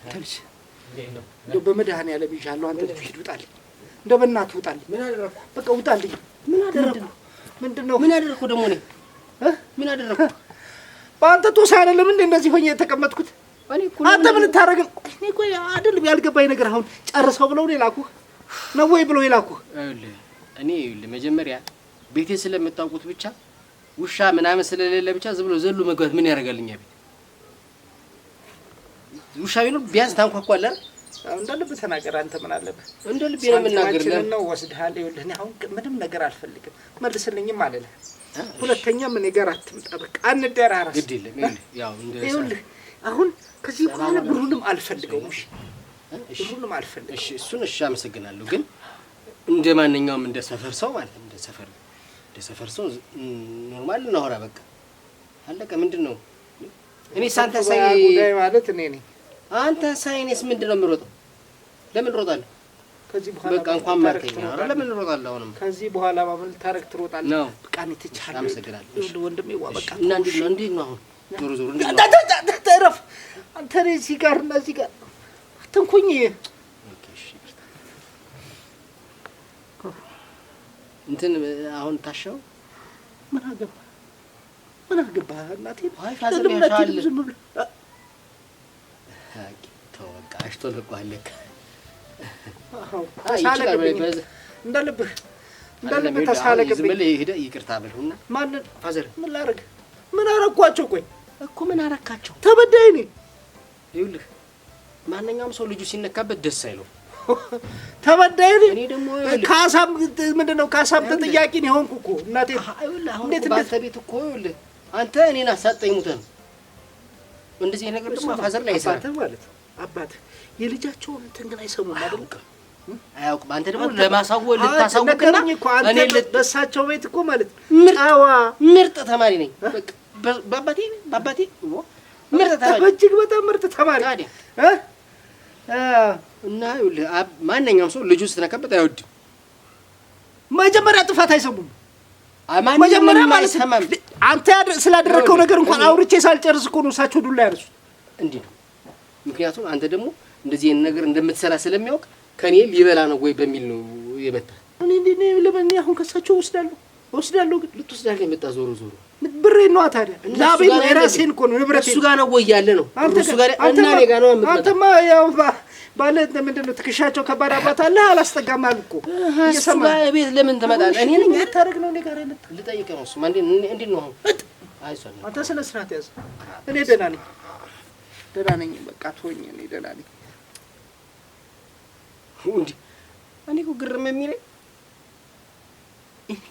ተልሽ እንደው በመድኃኒዓለም ይዣለሁ። አንተ ልጅ ሂድ ውጣልኝ፣ እንደው በእናትህ ውጣልኝ። ምን አደረኩ? በቃ ውጣልኝ። ምን አደረኩ? ምንድነው? ምን አደረኩ ደግሞ እኔ? ምን አደረኩ? በአንተ ጦስ አይደለም እንዴ እንደዚህ ሆኜ የተቀመጥኩት? አንተ ምን ልታረግ ነው? እኔ እኮ አይደለም ያልገባኝ ነገር አሁን ጨርሰው ብለው ነው የላኩህ ነው ወይ ብለው የላኩህ? እኔ መጀመሪያ ቤቴ ስለምታውቁት ብቻ ውሻ ምናምን ስለሌለ ብቻ ዝም ብሎ ዘሎ መግባት ምን ያደርጋልኛል? ውሻ ቢኖር ቢያንስ ታንኳኳለ አይደል? እንደልብ ተናገር። አንተ ምን አለበት? እንደልብ ነው የምናገር ነው ወስደሃል። ይኸውልህ እኔ አሁን ምንም ነገር አልፈልግም። መልስልኝም አለልህ። ሁለተኛም እኔ ጋር አትምጣ። በቃ አንደራራስ። ግድ የለም ያው ይኸውልህ አሁን ከዚህ በኋላ ብሩንም አልፈልገውም። እሺ ብሩንም አልፈልገውም። እሺ እሱን እሺ አመሰግናለሁ። ግን እንደማንኛውም እንደ ሰፈር ሰው ማለት እንደ ሰፈር ሰው ኖርማል እናወራ በቃ አለቀ። ምንድነው እኔ ሳንተ ሳይ ጉዳይ ማለት እኔ ነኝ። አንተ ሳይኔስ ምንድነው የምሮጠው? ለምን ሮጣለሁ? ከዚህ በኋላ በቃ እንኳን ማርተኛ ነው። ለምን ሮጣለሁ? አሁንም ከዚህ በኋላ ማመል ታረክ ትሮጣለህ። በቃ እኔ ትቻለሁ። አመሰግናለሁ ወንድሜ። በቃ እና እንዴት ነው አሁን ዞሮ ተረፍ አንተ እዚህ ጋር እና እዚህ ጋር አትንኩኝ። እንትን አሁን ታሻው ምን አገባ እናቴ? አይ ፋዘር ያሻል ዝም ብሎ ተወቃ አሽቶልቋል። ተሳለቅብኝ እንደልብህ ተሳለቅብኝ። ዝም ብለህ ሄደህ ይቅርታ በልሁና ማን ፋዘር ምን ላደርግ? ምን አረኳቸው? ቆይ እኮ ምን አረካቸው? ተበዳይ ነኝ። ይኸውልህ ማንኛውም ሰው ልጁ ሲነካበት ደስ አይለው። ተበዳይ ነኝ። እኔ ደግሞ ካሳም ምንድነው ካሳም ተጠያቂ ነው ሆንኩ እኮ እናቴ። ይኸውልህ አሁን ባንተ ቤት እኮ ይኸውልህ አንተ እኔን አሳጠኝ ሙተህ ነው እንደዚህ ነገር ደግሞ ፋዘር ላይ ይሰራል። አባትህ ማለት አባትህ የልጃቸውን እንትን ግን አይሰሙም አይደል? አያውቅም። አንተ ደግሞ ለማሳወቅ ልታሳውቅና እኔ ለሳቸው ቤት እኮ ማለት ምርጥ ተማሪ ነኝ። በቃ ባባቴ ምርጥ ተማሪ እጅግ በጣም ምርጥ ተማሪ እና ይኸውልህ ማንኛውም ሰው ልጁ ስትነካበት አይወድም። መጀመሪያ ጥፋት አይሰሙም። መጀመሪያ ማለት አንተ ስላደረከው ነገር እንኳን አውርቼ ሳልጨርስ እኮ ነው እሳቸው ዱላ ያነሱት። እንዲህ ነው ምክንያቱም አንተ ደግሞ እንደዚህ አይነት ነገር እንደምትሰራ ስለሚያውቅ ከኔ ሊበላ ነው ወይ በሚል ነው የመጣ። እኔ ለምን አሁን ከሳቸው ወስዳለሁ ግን ልትወስዳለህ የመጣ ዞሮ ብሬ ነው ታዲያ ላቤን የራሴን እኮ ነው ንብረት እሱ ጋር ነው ወይ ያለ ነው እሱ ጋር እና እኔ ጋር ነው የምትመጣው። አንተማ ያው ባለ ምንድነው ትከሻቸው ከባድ አባት አለ አላስጠጋም አልኩ እኮ እሱ ጋር ቤት ለምን ትመጣለህ? እኔ ነኝ ልታረግ ነው እኔ ጋር አይመጣ ልጠይቅህ ነው። እሱማ እንዴት ነው አሁን? አይሷል አንተ ስነ ስርዓት ያዝ። እኔ ደህና ነኝ በቃ ተወኝ። እኔ ደህና ነኝ። እንዴ እኔ እኮ ግርም የሚለኝ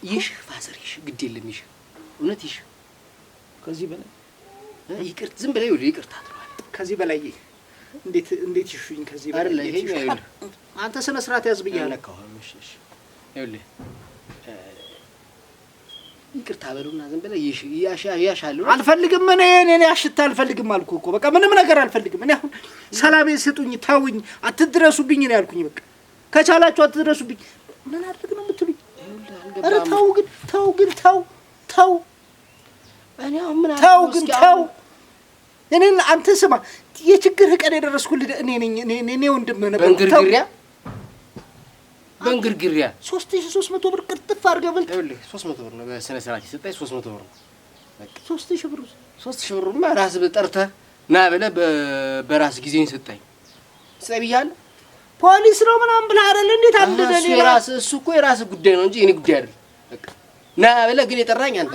ይሽ ፋዘር ይሽ ግድ የለም ይሽ እውነት ይሽ ከዚህ በላይ ይቅርታ ዝም ብለህ ይኸውልህ ይቅርታ ትለዋለህ። ከዚህ በላይ እንዴት ይሹኝ? ከዚህ በላይ አይደለ ይሄ አንተ ስነ ስርዓት ያዝ ብያለሁ። እሺ ይኸውልህ ይቅርታ በሉና ዝም ብለህ ይሽ ያሻሉ። አልፈልግም እኔ አሽታ አልፈልግም አልኩህ እኮ በቃ ምንም ነገር አልፈልግም። እኔ አሁን ሰላሜን ስጡኝ፣ ተውኝ፣ አትድረሱብኝ ነው ያልኩኝ። በቃ ከቻላችሁ አትድረሱብኝ። ምን አድርግ ነው የምትሉኝ? ኧረ ተው ግን እኔ አሁን ምን ተው እኔን አንተ ስማ፣ የችግር ቀን የደረስኩልህ እኔ ነኝ። እኔ ወንድምህ ነበር። በእንግርግሪያ 3300 ብር ቅርጥፍ አድርገህ በልተህ። ይኸውልህ 300 ብር ነው በስነ ስርዓት የሰጠኝ 300 ብር ነው በቃ 3000 ብርማ ራስህ ጠርተህ ና ብለህ በራስ ጊዜን ሰጠኝ። ስለብያለሁ ፖሊስ ነው ምናምን ብለህ አይደል? እንዴት አልደለ እሱ እኮ የራስህ ጉዳይ ነው እንጂ የኔ ጉዳይ አይደለም። በቃ ና ብለህ ግን የጠራኝ አንተ።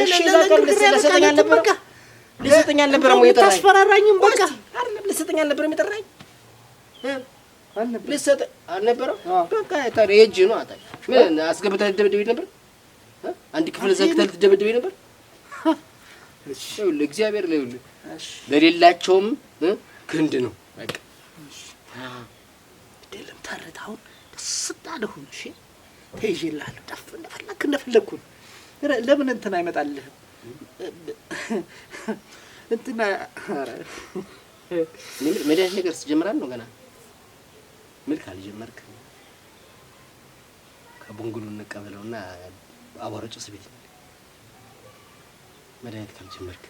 እሺ ለሰጠኝ አልነበረም ወይ የጠራኝ? ታስፈራራኝም በቃ አይደለም ለሰጠኝ አልነበረም የጠራኝ ልሰጠኝ አልነበረም። በቃ ታዲያ የእጅ ነው አታውቂ። ምን አስገብተህ ልትደበድበኝ ነበር? አንድ ክፍል ዘግተህ ልትደበድበኝ ነበር? ይኸውልህ እግዚአብሔር ይኸውልህ ለሌላቸውም ክንድ ነው በቃ አይደለም። ታረታ አሁን ደስ እንዳለህ ሁን። እሺ ተይዤልሃለሁ። እንደፈለግኩ ለምን እንትን አይመጣልህም? እንትና መድኃኒት ነገር ስጀምራል ነው ገና ምን ካልጀመርክ ከቡንጉሉ እንቀበለውና አቧራ ጭስ ቤት መድኃኒት ካልጀመርክ።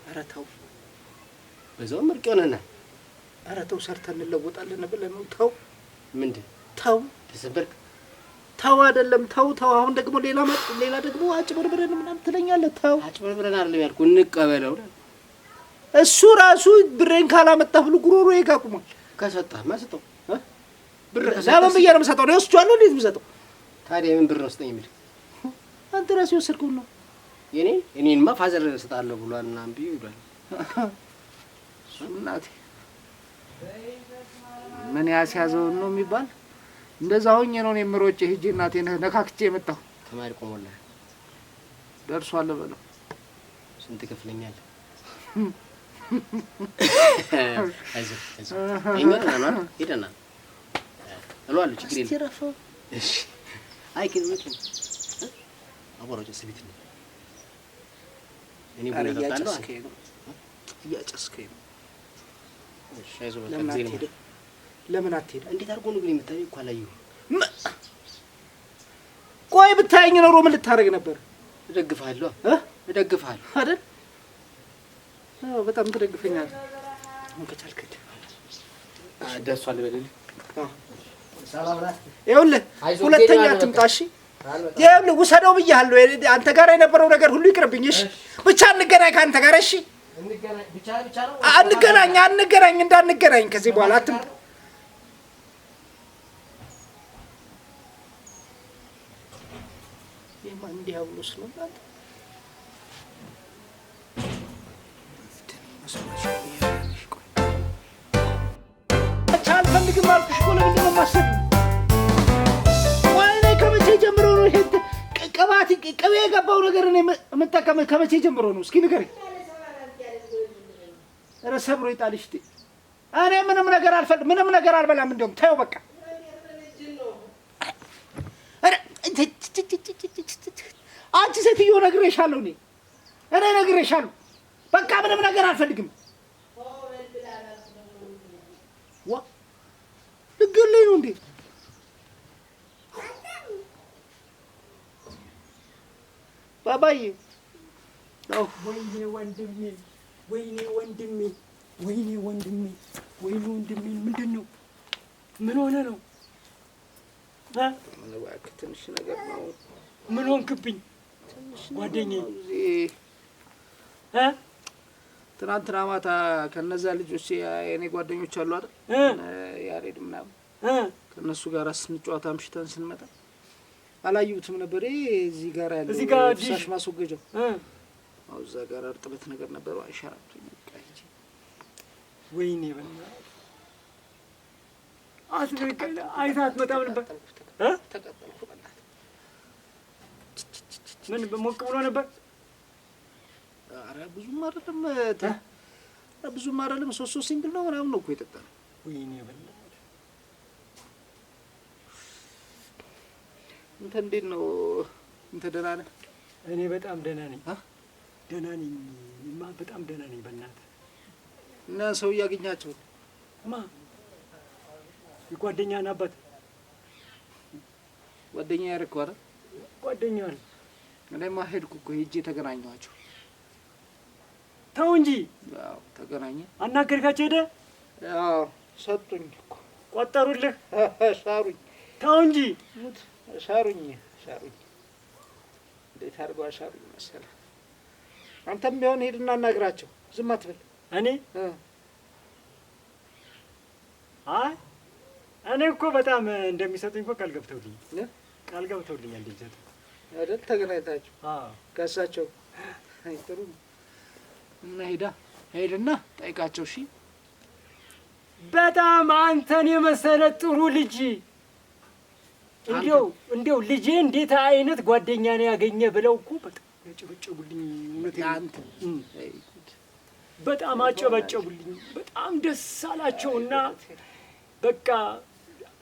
ኧረ ተው በዛው ምርቅ ይሆነናል። ኧረ ተው ሰርተን እንለወጣለን ብለህ ነው። ተው ምንድን ተው ተሰበርክ? ተው አይደለም ተው። አሁን ደግሞ ሌላ ደግሞ አጭበርብረን ምናምን ትለኛለህ። ተው አጭበርብረን አይደለም ያልኩህ፣ እንቀበለው። እሱ ራሱ ብሬን ካላመጣህ ብሎ ጉሮሮ ይጋቁማል። ከሰጠህማ ስጠው። ብር ለምን ብዬሽ ነው የምሰጠው? ነው ወስጄዋለሁ። እንዴት የምሰጠው ታዲያ? የምን ብር ነው ስጠኝ የሚል? አንተ ራስህ የወሰድከውን ነው። እኔንማ ፋዘር እሰጣለሁ ብሏል እና እምቢ ብሏል። እናቴ ምን ያስያዘውን ነው የሚባል? እንደዛ ሆኜ ነው የምሮጬ ሂጄ እናቴን ነካክቼ የመጣሁ። ተማሪ ቆሞልሃል? ደርሷል በለው። ስንት ከፍለኛል? አይዞህ ይመጣናል ሄደናል እሏለሁ። ችግር የለም። እሺ አይ ግን ምን አቦራው ጨስቢት ነው። እኔ ቡና እጠጣለሁ። እያጨስከኝ ነው። እሺ አይዞህ በቃ ለምን አትሄድም? እንዴት አድርጎ ነው ግን የምታየው? እኮ አላየሁም። ቆይ ብታየኝ ኖሮ ምን ልታደርግ ነበር? እደግፍሃለሁ እደግፍሃለሁ አይደል? አዎ በጣም ትደግፈኛለህ። ምን ከቻልክ ደርሷል በልልህ። ሰላም ነህ? ይኸውልህ ሁለተኛ አትምጣ እሺ? ይኸውልህ ውሰደው ብያለሁ። አንተ ጋር የነበረው ነገር ሁሉ ይቅርብኝ እሺ? ብቻ እንገናኝ ከአንተ ጋር እሺ? አንገናኝ እንዳንገናኝ ከዚህ በኋላ አትምጣ። የማን ዲያብሎስ ነው ማለት? አልፈልግም አልኩሽ እኮ። ለምንድን ነው የማሰብ? ወይኔ ከመቼ ጀምሮ ነው ይሄ ቅቤ የገባው ነገር እኔ የምጠቀምህ? ከመቼ ጀምሮ ነው እስኪ ንገረኝ። ኧረ ሰብሮ ይጣልሽ። እኔ ምንም ነገር አልፈልግም፣ ምንም ነገር አልበላም። እንደውም ተይው በቃ። አንቺ ሴትዮ ነግሬሻለሁ፣ እኔ ነግሬሻለሁ። በቃ ምንም ነገር አልፈልግም። ዋ ልገለኝ ነው እንዴ? ባባዬ ወንድሜ ምንድን ነው? ምን ሆነ ነው? ምን እባክህ ትንሽ ነገር ነው። ምን ሆንክብኝ ጓደኛዬ? ትናንትና ማታ ከነዛ ልጆች የኔ ጓደኞች አሉ አይደል? ያሬድ ምናምን ከነሱ ጋር ስንጫወት አምሽተን ስንመጣ አላየሁትም ነበር። እዚህ ጋር ያለው ፍሳሽ ማስወገጃው እዛ ጋር እርጥበት ነገር ነበር። አይሻራቱ ይቀርጂ። ወይኔ በእናትህ አትነቀለ አይታት መጣም ነበር። ተቀበልኩ በእናትህ። ምን በሞቅ ብሎ ነበር? ኧረ ብዙም አይደለም። ሶስት ሲንግል ነው ምናምን ነው እኮ የጠጣነው። ወይኔ በእናትህ እንተ እንዴት ነው? እንተ ደህና ነህ? እኔ በጣም ደህና ነኝ። በጣም ደህና ነኝ። በእናትህ እና ሰው እያገኛቸው የጓደኛህን አባት ጓደኛ ያደረግከው አይደል? ጓደኛህ አለ። እኔማ ሄድኩ እኮ ሂጄ ተገናኘኋቸው። ተው እንጂ። አዎ ተገናኘን። አናገርካቸው? ሄደህ? አዎ ሰጡኝ እኮ ቆጠሩልህ? ሻሩኝ። ተው እንጂ። ሻሩኝ። እንዴት አድርገው አሻሩኝ መሰለህ? አንተም ቢሆን ሄድና አናግራቸው። ዝም አትበል። እኔ እኔ እኮ በጣም እንደሚሰጡኝ እኮ ቃል ገብተውልኛል እንደሚሰጡኝ አይደል? ተገናኝታችሁ? አዎ ከእሳቸው ጥሩ እና ሄድና ጠይቃቸው። እሺ በጣም አንተን የመሰለ ጥሩ ልጅ እንዲያው ልጄ እንዴት አይነት ጓደኛ ነው ያገኘ ብለው እኮ በጣም ያጨበጨቡልኝ። አንተ በጣም አጨበጨቡልኝ። በጣም ደስ አላቸውና በቃ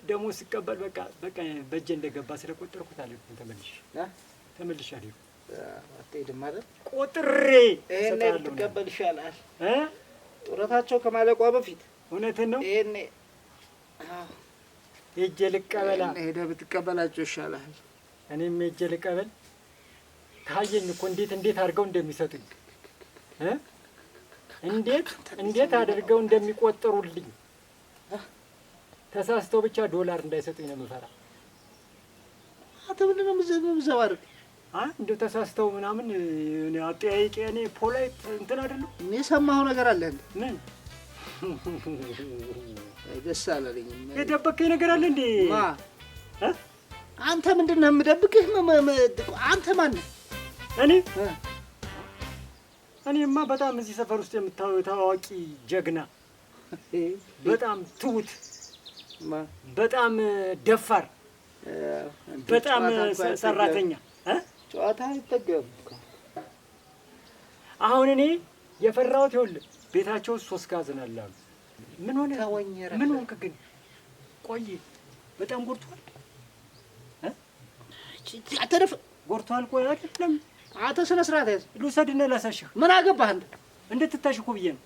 ደሞዝ ሲቀበል በቃ በእጄ እንደገባ ስለቆጠርኩት አልኩኝ። ተመልሼ አልኩኝ። አትሄድም አይደል? ቆጥሬ ይሄኔ ብትቀበል ይሻላል። ጡረታቸው ከማለቋ በፊት። እውነትን ነው። ይሄኔ ሄጄ ልቀበላ። ሄደህ ብትቀበላቸው ይሻላል። እኔም ሄጄ ልቀበል። ታየኝ እኮ እንዴት አድርገው እንደሚሰጡኝ፣ እንዴት አድርገው እንደሚቆጥሩልኝ። ተሳስተው ብቻ ዶላር እንዳይሰጡኝ ነው የምፈራ። አንተ ምንድን ነው የምዘባርቅ? እንደው ተሳስተው ምናምን አጠያይቄ እኔ ፖላይት እንትን አይደለም። እኔ የሰማኸው ነገር አለ እንዴ? ምን ደስ አላለኝም። የደበቀኝ ነገር አለ እንዴ? አንተ ምንድን ነው የምደብቅህ? አንተ ማን ነህ? እኔማ በጣም እዚህ ሰፈር ውስጥ የምታወው ታዋቂ ጀግና፣ በጣም ትሁት፣ በጣም ደፋር፣ በጣም ሰራተኛ። ጨዋታ አይጠገብም። አሁን እኔ የፈራሁት ይኸውልህ ቤታቸው 3 ጋዘን አለ አሉ። ምን ሆነ? ምን ሆንክ ግን? ቆይ በጣም ጎርቷል። አተረፈ ጎርቷል። ቆይ አይደለም አንተ ስነ ስርዓት ያዝ። ልውሰድና ላሳሽህ። ምን አገባህ አንተ? እንድትታሽ እኮ ብዬ ነው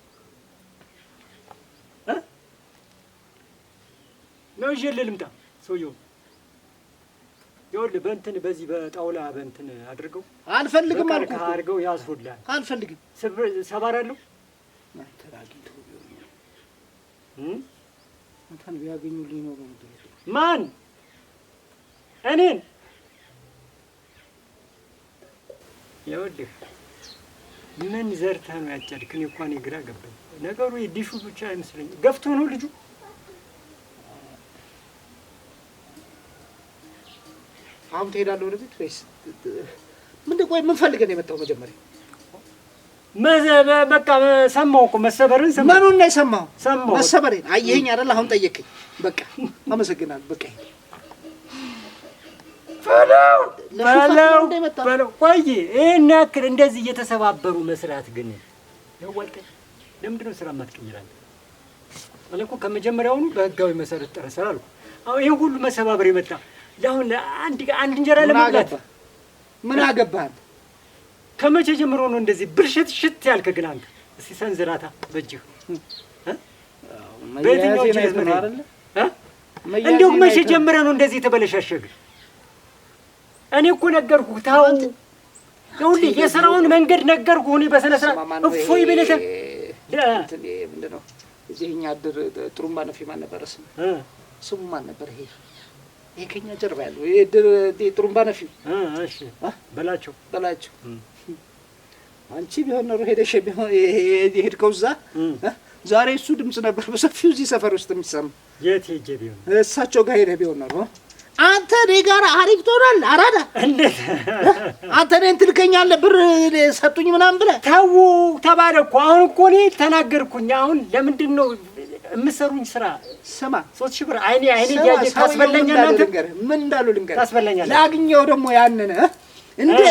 ነው ይዤልህ ልምጣ። ሰውዬው ይኸውልህ በእንትን በዚህ በጣውላ በእንትን አድርገው። አልፈልግም አልኩህ እኮ አድርገው ያስሩልሃል። አልፈልግም። ሰባራለሁ። አንተን ቢያገኙልኝ ነው ነው። ማን? እኔን? ይኸውልህ ምን ዘርተህ ነው ያጨድክ? እኔ እንኳን ግራ ገባኝ ነገሩ። የዲሹ ብቻ አይመስለኝም። ገፍቶ ነው ልጁ። አሁን ትሄዳለህ ወደ ቤት ወይስ ምንድን? ቆይ ምን ፈልገህ ነው የመጣው? መጀመሪያ በቃ ሰማሁ እኮ መሰበርን ሰማሁ። ምኑን ነው የሰማኸው? ሰማሁ መሰበሬን አየኸኝ አይደል? አሁን ጠየቅኝ። በቃ አመሰግናለሁ። በቃ በለው። ቆይ ይሄን ያክል እንደዚህ እየተሰባበሩ መስራት ግን ያዋጣል? ለምንድን ነው ስራ የማትቀይራለህ? እኔ እኮ ከመጀመሪያውኑ በህጋዊ መሰረት ጥረህ ስራ አልኩህ። አሁን ይሄን ሁሉ መሰባበር የመጣ ለአሁን አንድ እንጀራ ለመብላት ምን አገባህ? ከመቼ ጀምሮ ነው እንደዚህ ብልሽት ሽት ያልከ? ግን አንተ እስኪ ሰንዝራታ በእጅህ በየትኛው እጅህ ነው አይደለ? እንዲሁ መቼ ጀምረህ ነው እንደዚህ የተበለሻሸግ? እኔ እኮ ነገርኩህ። ታው ይኸውልህ የሥራውን መንገድ ነገርኩህ። እኔ በስነ ስርዓት እፎይ ብለህ ምንድን ነው እዚህ እኛ አድር ጥሩምባ ነፊ ማን ነበረ ስሙ ማን ነበር? ይሄ ከኛ ጀርባ ያለው ይሄ ጥሩምባ ነፊው። እሺ በላቸው። አንቺ ቢሆን ኖሮ ሄደሽ ቢሆን የሄድከው እዛ ዛሬ እሱ ድምፅ ነበር በሰፊው እዚህ ሰፈር ውስጥ የሚሰማ። የት ሄጄ ቢሆን? እሳቸው ጋር ሄደህ ቢሆን ኖሮ አንተ እኔ ጋር አሪፍ ትሆናለህ። አራዳ እንዴት አንተ እኔን ትልከኛለህ? ብር ሰጡኝ ምናምን ብለህ ተው ተባለ እኮ። አሁን እኮ እኔ ተናገርኩኝ። አሁን ለምንድን ነው የምትሰሩኝ ስራ? ስማ 3000 ብር አይኔ እያየህ ታስበለኛለህ። አንተ ምን እንዳሉ ልንገርህ። ታስበለኛለህ። ላግኘው ደግሞ ያንን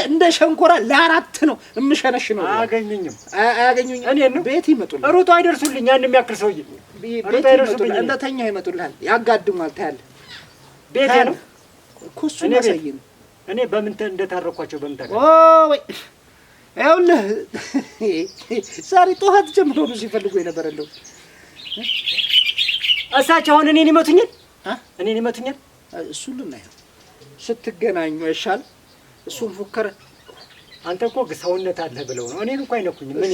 እንደ ሸንኮራ ለ4 ነው የምሸነሽ ነው። አያገኙኝም። እኔ ነው ቤት ይመጡልህ። ሩጦ አይደርሱልኝ። ያን የሚያክል ሰውዬ ቤት ይመጡልህ። እንደተኛ ይመጡልሃል። ያጋድሟል። ታያለህ። ቤቴ ነው እኮ እሱ ማሳይ ነው። እኔ በምን እንደታረኳቸው በምን ታውቃለህ? ወይ ይኸውልህ ዛሬ ጠዋት ጀምሮ ነው ሲፈልጉ የነበረ። እንደው እሳቸው አሁን እኔን ይመቱኛል? እኔን ይመቱኛል? እሱን ልናየው ስትገናኙ አይሻል? እሱን ፉከረ። አንተ እኮ ሰውነት አለህ ብለው ነው። እኔን እኮ አይነኩኝም። ምን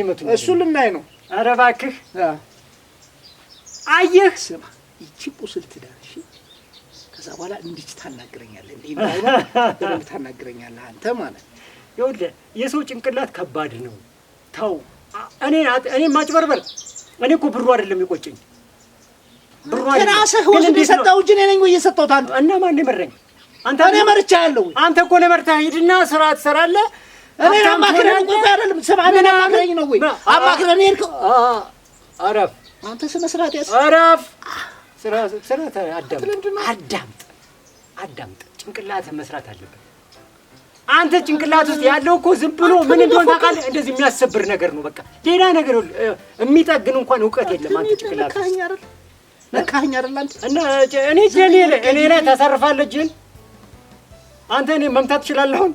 ይመቱኛል? እሱን ልናይ ነው። ኧረ እባክህ አየህ። ስማ ይቺ ቁስል ትዳር። እሺ ከዛ በኋላ እንዲህ ታናግረኛለህ። እንዴ በደንብ ታናግረኛለህ አንተ ማለት። ይኸውልህ የሰው ጭንቅላት ከባድ ነው። ተው እኔ ማጭበርበር። እኔ እኮ ብሩ አይደለም ይቆጨኝ። ብሩ አይደለም ራስህ ወስደህ የሰጠኸው እንጂ እኔ ነኝ ወይ የሰጠሁት? አንተ እና ማን መረኝ? አንተ እኔ መርቻለሁ። አንተ እኮ ነው መርተህ ሂድና ስራ ትሰራለህ። እኔ አማክረኝ እኮ አይደለም። ስማ እኔ አማክረኝ ነው ወይ አማክረኝ ሄድከው? አረፍ አንተ ስነ ስርዓት ያዝ። አረፍ ስራ አዳምጥ። ጭንቅላትህ መስራት አለበት። አንተ ጭንቅላት ውስጥ ያለው እኮ ዝም ብሎ ምን እንደሆነ ታውቃለህ? እንደዚህ የሚያሰብር ነገር ነው። በቃ ሌላ ነገር የሚጠግን እንኳን እውቀት የለም። አንተ ጭንቅላት ነካኸኝ አይደል አንተ? እና እኔ ላይ ታሳርፋለህ እጅህን። አንተ እኔ መምታት ትችላለህ። አሁን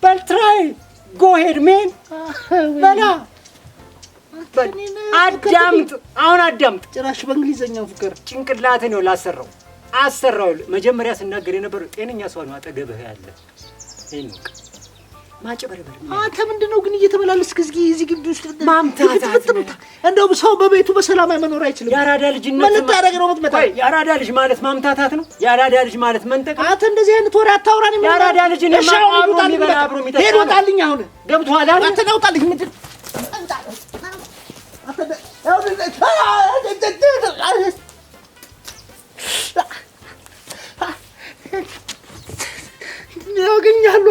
በል ትራይ ጎ ሄድ ሜን በላ አዳምጥ። አሁን አዳምጥ። ጭራሽ በእንግሊዘኛው ፍቅር ጭንቅላትህ ነው ላሰራው አሰራው። መጀመሪያ ስናገር የነበረው ጤነኛ ሰው ነው አጠገብህ ያለ። ይሄን ነው ማጭበርበር። አንተ ምንድነው ግን እየተበላለስክ እዚህ ግቢ ውስጥ ማምታታት? እንደውም ሰው በቤቱ በሰላም መኖር አይችልም። ያራዳ ልጅነት ምን ልታረግ ነው የምትመጣ? ያራዳ ልጅ ማለት ማምታታት ነው። ያራዳ ልጅ ማለት መንጠቅ። አንተ እንደዚህ አይነት ወሬ አታውራኝ። ያራዳ ልጅ ነው አብሮ የሚበላ አብሮ የሚጠጣ። ሄድ ወጣልኝ። አሁን ገብቶሃል አይደል? አንተ ነው ወጣልኝ። ምንድን ያገኛሉ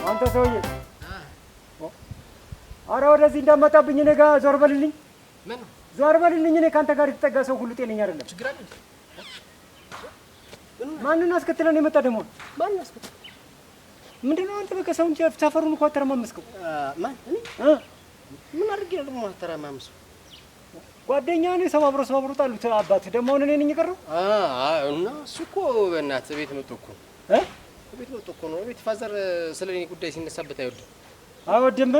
አንተ ሰውዬ። ኧረ ወደዚህ እንዳመጣብኝ እኔ ጋር ዞር በልልኝ። ምን ዞር በልልኝ። እኔ ከአንተ ጋር የተጠጋ ሰው ሁሉ ጤነኛ አይደለም። ችግር አለ? ማንን አስከትለን የመጣ ደግሞ? ማንን አስከትለን? ምንድን ነው አንተ በቃ ሰውን ሰፈሩን እኮ አተረማመስከው። ማን እኔ? ምን አድርጌ ነው ደግሞ አተረማመስከው? ጓደኛ ነው ሰባብሮ ጣሉት። አባት ደግሞ እኔ ነኝ የቀረው። እና እሱ እኮ በእናትህ ቤት መጥቶ እኮ ቤት መጥቶ እኮ ነው። ቤት ፋዘር ስለ እኔ ጉዳይ ሲነሳበት አይወድም።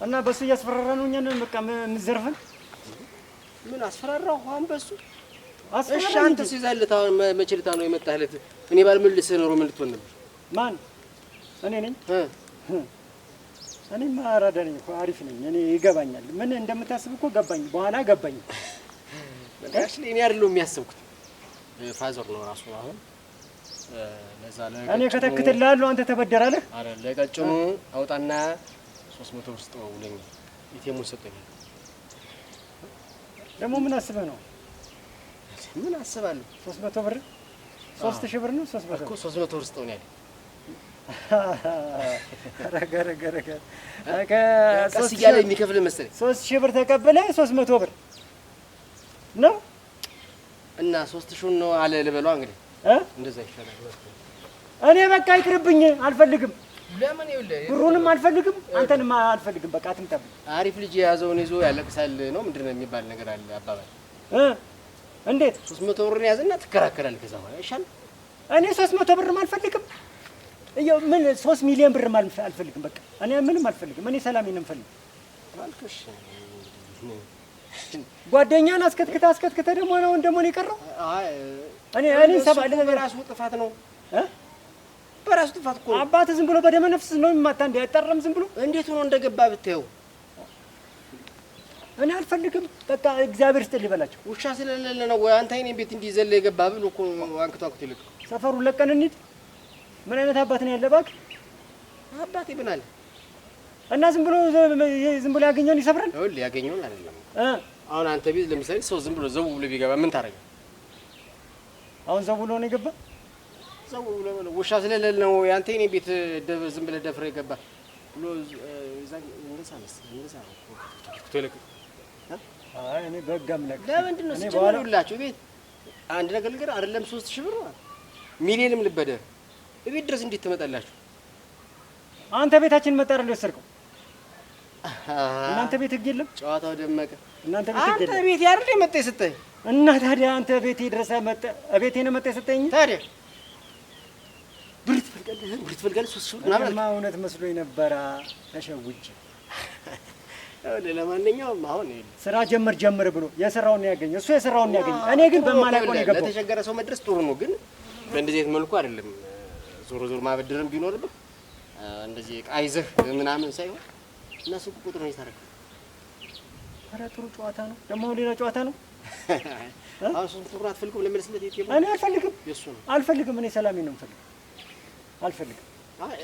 እና በሱ እያስፈራራ ነው እኛን በቃ የምትዘርፈን። ምን አስፈራራሁ? አሁን በሱ እሺ፣ አንተ ሲዛልት አሁን መችልታ ነው የመጣህለት። እኔ ባልመልስህ ኖሮ ምን ልትሆን ነበር? ማን? እኔ ነኝ። እኔማ አራዳ ነኝ እኮ አሪፍ ነኝ። እኔ ይገባኛል። ምን እንደምታስብ እኮ ገባኝ። በኋላ ገባኝ። በቃሽ። እኔ አይደለሁም የሚያስብኩት ፋዘር ነው ራሱ። አሁን ለዛ እኔ ከተክትልሃለሁ፣ አንተ ተበደራለህ። አረ ለቀጭኑ አውጣና 300 ብር ስጠው ብለኝ ኢቴሙን ሰጠኝ። ደግሞ ምን አስበህ ነው? ምን አስባለሁ? 300 ብር 3000 ብር ነው። 300 እኮ 300 ብር ስጠው ነው ያለኝ። ረገ ቀስ እያለ የሚከፍል መሰለኝ። 3000 ብር ተቀበለ 300 ብር ነው እና 3000 ነው አለ ልበለው እንግዲህ እንደዛ ይሻላል። እኔ በቃ ይቅርብኝ፣ አልፈልግም። ለምን ይኸውልህ፣ ብሩንም አልፈልግም፣ አንተንም አልፈልግም። በቃ አትምጣብኝ። አሪፍ ልጅ የያዘውን ይዞ ያለቅሳል ነው ምንድን ነው የሚባል ነገር አለ አባባል። እንዴት 300 ብር ያዝና ትከራከራለህ። ከዛ በኋላ ይሻል። እኔ 300 ብርም አልፈልግም። ይኸው ምን 3 ሚሊዮን ብርም አልፈልግም። በቃ እኔ ምንም አልፈልግም። እኔ ሰላሜን ነው የምፈልግ አልኩሽ። ጓደኛን አስከትክተ ደግሞ ነው የቀረው። እኔ ሰባለ በራሱ ጥፋት ነው። በራሱ ጥፋት እኮ አባትህ ዝም ብሎ በደመ ነፍስ ነው የሚማታ። እንደ አይጠራም ዝም ብሎ እንዴት ሆኖ እንደገባ ብታየው። እኔ አልፈልግም። በቃ እግዚአብሔር ስጥል ይበላቸው። ውሻ ስለሌለ ነው ወይ አንተ እኔን ቤት እንዲዘለ የገባ ብሎ እኮ አንክቷኩት ይልቅ ሰፈሩን ለቀን እንሂድ። ምን አይነት አባት ነው ያለ? እባክህ አባቴ ምን አለ እና ዝም ብሎ ያገኘውን ይሰብራል። ይኸውልህ ያገኘውን አይደለም። አሁን አንተ ቤት ለምሳሌ ሰው ዝም ብሎ ዘው ብሎ ቢገባ ምን ታረጋለህ? አሁን ዘው ብሎ ነው የገባ። ዘው ብሎ ነው ውሻ ስለሌለ ነው አንተ እኔ ቤት ዝም ብለህ ደፍረህ የገባ ብሎ እንደዛ ነው። አይ እኔ በጋም ነገር ለምንድን ነው ሲጀምሩላችሁ ቤት አንድ ነገር ልገር አይደለም 3000 ብር ሚሊዮንም ልበደር ቤት ድረስ እንዴት ትመጣላችሁ? አንተ ቤታችን መጣ አይደል የወሰድከው? እናንተ ቤት ህግ የለም። ጨዋታው ደመቀ። እናንተ ቤት ህግ የለም። አንተ ቤት አይደል የመጣ የሰጠኝ እና ታዲያ አንተ ቤቴ ድረስ መጣ ቤቴ ነው መጣ የሰጠኝ። ታዲያ ብር ትፈልጋለህ 3000 ብር ምናምን እውነት መስሎኝ ነበር። ተሸውጄ ለማንኛውም አሁን ስራ ጀምር ብሎ የሰራውን ያገኘ እሱ የሰራውን ያገኘ። እኔ ግን በማላውቀው ነው የገባው። ለተቸገረ ሰው መድረስ ጥሩ ነው፣ ግን በእንደዚህ አይነት መልኩ አይደለም። ዞሮ ማበደርም ቢኖርብህ እንደዚህ ቃይዘህ ምናምን ሳይሆን እነሱ ቁጥር ነው ይታረክ። ኧረ ጥሩ ጨዋታ ነው ደግሞ ሌላ ጨዋታ ነው። አሁን እሱን ጥሩ አትፈልግም ለመለስለት የት ይባል? እኔ አልፈልግም፣ የሱ ነው አልፈልግም። እኔ ሰላሜን ነው የምፈልገው። አልፈልግም። አይ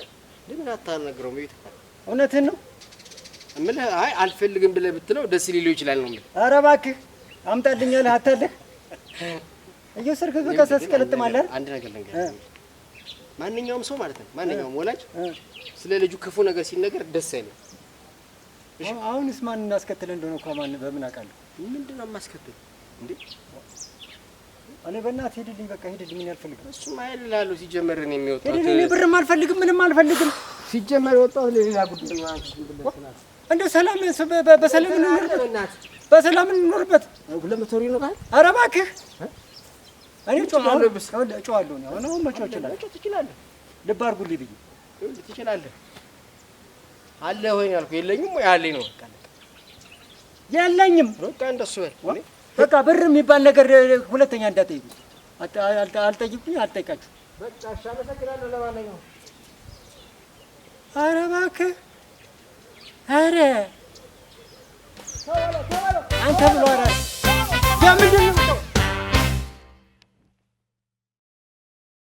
ለምን አታናግረውም? ቤት እኮ እውነትህን ነው እምልህ። አይ አልፈልግም ብለህ ብትለው ደስ ሊለው ይችላል ነው የምልህ። ኧረ እባክህ አምጣልኝ አለህ አታለህ እየወሰድክ በቃ ሳስቀለጥማለህ። አንድ ነገር ልንገርህ፣ ማንኛውም ሰው ማለት ነው ማንኛውም ወላጅ ስለ ልጁ ክፉ ነገር ሲነገር ደስ አይልም። እሺ አሁንስ ማን እናስከትል እንደሆነ እኮ ማን በምን አውቃለሁ? ምንድነው የማስከትል እንዴ? እኔ በእናትህ ሄድልኝ፣ በቃ ሄድልኝ። ምን አልፈልግም። እሱማ አይደላለሁ ሲጀመር እኔ የሚወጣው ሄድልኝ። እኔ ብርም አልፈልግም፣ ምንም አልፈልግም። ሲጀመር የወጣው ለሌላ ጉዳይ ነው። እንደ ሰላም በሰላም እንኖርበት፣ በሰላም እንኖርበት። 200 ብር ይኖራል። ኧረ እባክህ እኔ ጨዋለሁ ነው። አሁን መጮህ እችላለሁ። ልብ አድርጉልኝ ብዬ ትችላለህ። አለ ወይ ያልኩ የለኝም ወይ አለኝ ነው በቃ የለኝም በቃ እንደሱ በል በቃ ብር የሚባል ነገር ሁለተኛ እንዳትጠይቁ አልጠይቁኝ አልጠይቃችሁ በቃ እሺ አመሰግናለሁ ለማንኛውም ኧረ እባክህ ኧረ አንተ ብሎ ኧረ ምንድን ነው